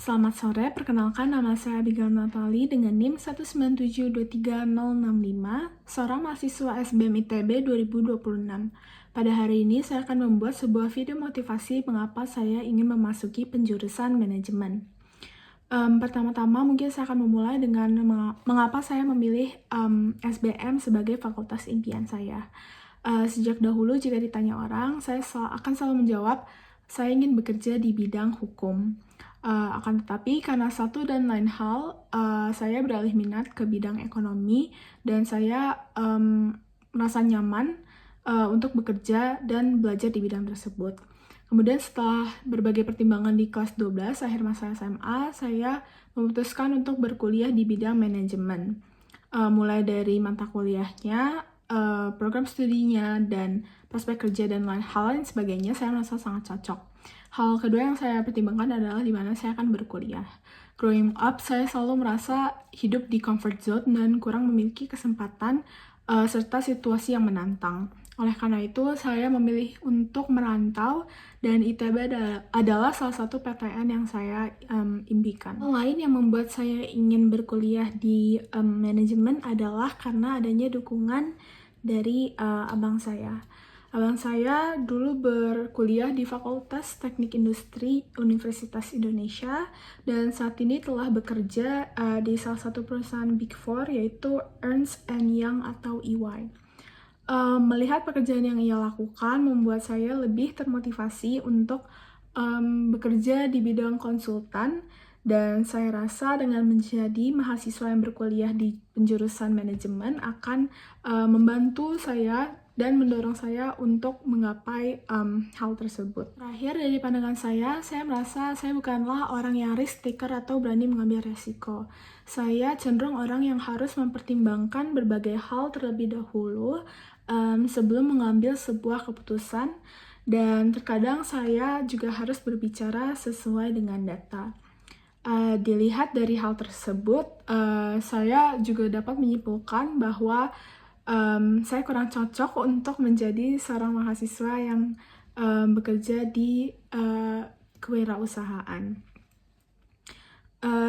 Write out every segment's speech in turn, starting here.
Selamat sore, perkenalkan nama saya Abigail Natali dengan NIM 197230065, seorang mahasiswa SBM ITB 2026. Pada hari ini saya akan membuat sebuah video motivasi mengapa saya ingin memasuki penjurusan manajemen. Pertama-tama mungkin saya akan memulai dengan mengapa saya memilih SBM sebagai fakultas impian saya. Sejak dahulu jika ditanya orang, saya akan selalu menjawab, saya ingin bekerja di bidang hukum. Akan tetapi karena satu dan lain hal, saya beralih minat ke bidang ekonomi dan saya merasa nyaman untuk bekerja dan belajar di bidang tersebut. Kemudian setelah berbagai pertimbangan di kelas 12, akhir masa SMA, saya memutuskan untuk berkuliah di bidang manajemen. Mulai dari mata kuliahnya, program studinya, dan prospek kerja dan hal lain sebagainya, saya merasa sangat cocok. Hal kedua yang saya pertimbangkan adalah di mana saya akan berkuliah. Growing up, saya selalu merasa hidup di comfort zone dan kurang memiliki kesempatan serta situasi yang menantang. Oleh karena itu, saya memilih untuk merantau dan ITB adalah salah satu PTN yang saya impikan. Hal lain yang membuat saya ingin berkuliah di manajemen adalah karena adanya dukungan dari abang saya. Abang saya dulu berkuliah di Fakultas Teknik Industri Universitas Indonesia dan saat ini telah bekerja di salah satu perusahaan Big Four yaitu Ernst & Young atau EY. Melihat pekerjaan yang ia lakukan membuat saya lebih termotivasi untuk bekerja di bidang konsultan dan saya rasa dengan menjadi mahasiswa yang berkuliah di penjurusan manajemen akan membantu saya dan mendorong saya untuk menggapai hal tersebut. Terakhir, dari pandangan saya merasa saya bukanlah orang yang risk taker atau berani mengambil resiko. Saya cenderung orang yang harus mempertimbangkan berbagai hal terlebih dahulu sebelum mengambil sebuah keputusan, dan terkadang saya juga harus berbicara sesuai dengan data. Dilihat dari hal tersebut, saya juga dapat menyimpulkan bahwa saya kurang cocok untuk menjadi seorang mahasiswa yang bekerja di kewirausahaan.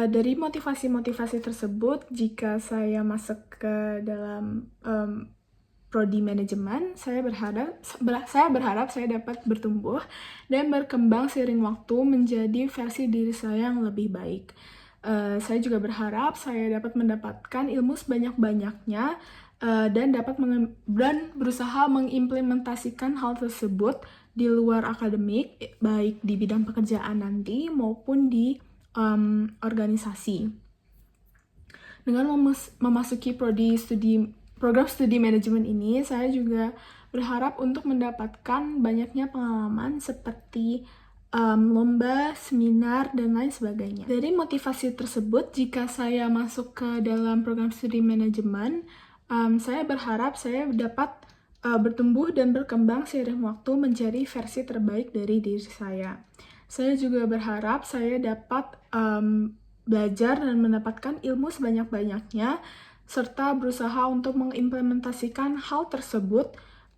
Dari motivasi-motivasi tersebut, jika saya masuk ke dalam prodi manajemen, saya berharap saya dapat bertumbuh dan berkembang seiring waktu menjadi versi diri saya yang lebih baik. Saya juga berharap saya dapat mendapatkan ilmu sebanyak-banyaknya dan berusaha mengimplementasikan hal tersebut di luar akademik, baik di bidang pekerjaan nanti maupun di organisasi. Dengan memasuki program studi manajemen ini, saya juga berharap untuk mendapatkan banyaknya pengalaman seperti lomba, seminar, dan lain sebagainya. Dari motivasi tersebut, jika saya masuk ke dalam program studi manajemen, saya berharap saya dapat bertumbuh dan berkembang seiring waktu menjadi versi terbaik dari diri saya. Saya juga berharap saya dapat belajar dan mendapatkan ilmu sebanyak-banyaknya, serta berusaha untuk mengimplementasikan hal tersebut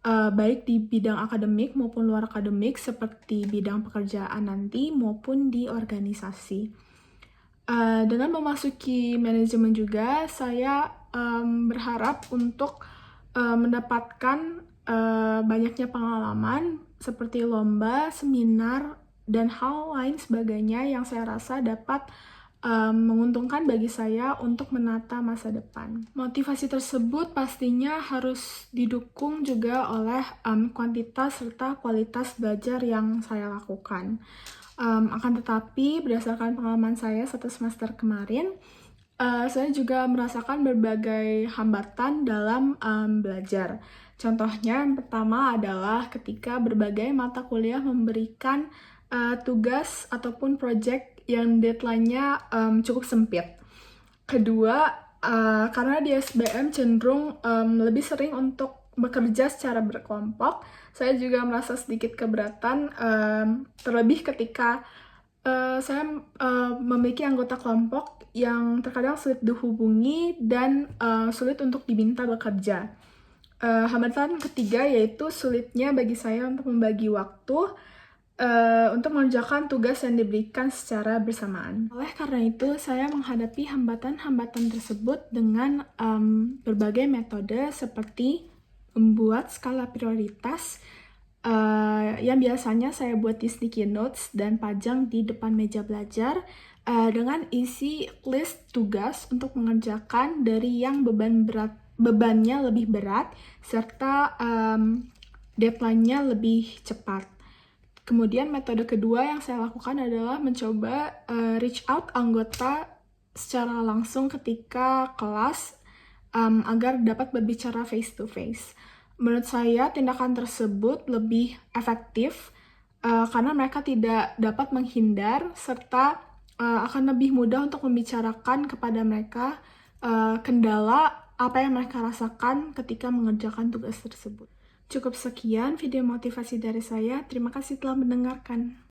baik di bidang akademik maupun luar akademik seperti bidang pekerjaan nanti maupun di organisasi. Dengan memasuki manajemen juga, saya berharap untuk mendapatkan banyaknya pengalaman seperti lomba, seminar, dan hal lain sebagainya yang saya rasa dapat menguntungkan bagi saya untuk menata masa depan. Motivasi tersebut pastinya harus didukung juga oleh kuantitas serta kualitas belajar yang saya lakukan. Akan tetapi, berdasarkan pengalaman saya satu semester kemarin, saya juga merasakan berbagai hambatan dalam belajar. Contohnya, yang pertama adalah ketika berbagai mata kuliah memberikan tugas ataupun project yang deadline-nya cukup sempit. Kedua, karena di SBM cenderung lebih sering untuk bekerja secara berkelompok, saya juga merasa sedikit keberatan, terlebih ketika saya memiliki anggota kelompok yang terkadang sulit dihubungi dan sulit untuk diminta bekerja. Hambatan ketiga yaitu sulitnya bagi saya untuk membagi waktu untuk mengerjakan tugas yang diberikan secara bersamaan. Oleh karena itu, saya menghadapi hambatan-hambatan tersebut dengan berbagai metode seperti membuat skala prioritas yang biasanya saya buat di sticky notes dan pajang di depan meja belajar dengan isi list tugas untuk mengerjakan dari yang bebannya lebih berat serta deadline-nya lebih cepat. Kemudian metode kedua yang saya lakukan adalah mencoba reach out anggota secara langsung ketika kelas agar dapat berbicara face to face. Menurut saya tindakan tersebut lebih efektif karena mereka tidak dapat menghindar serta akan lebih mudah untuk membicarakan kepada mereka kendala apa yang mereka rasakan ketika mengerjakan tugas tersebut. Cukup sekian video motivasi dari saya. Terima kasih telah mendengarkan.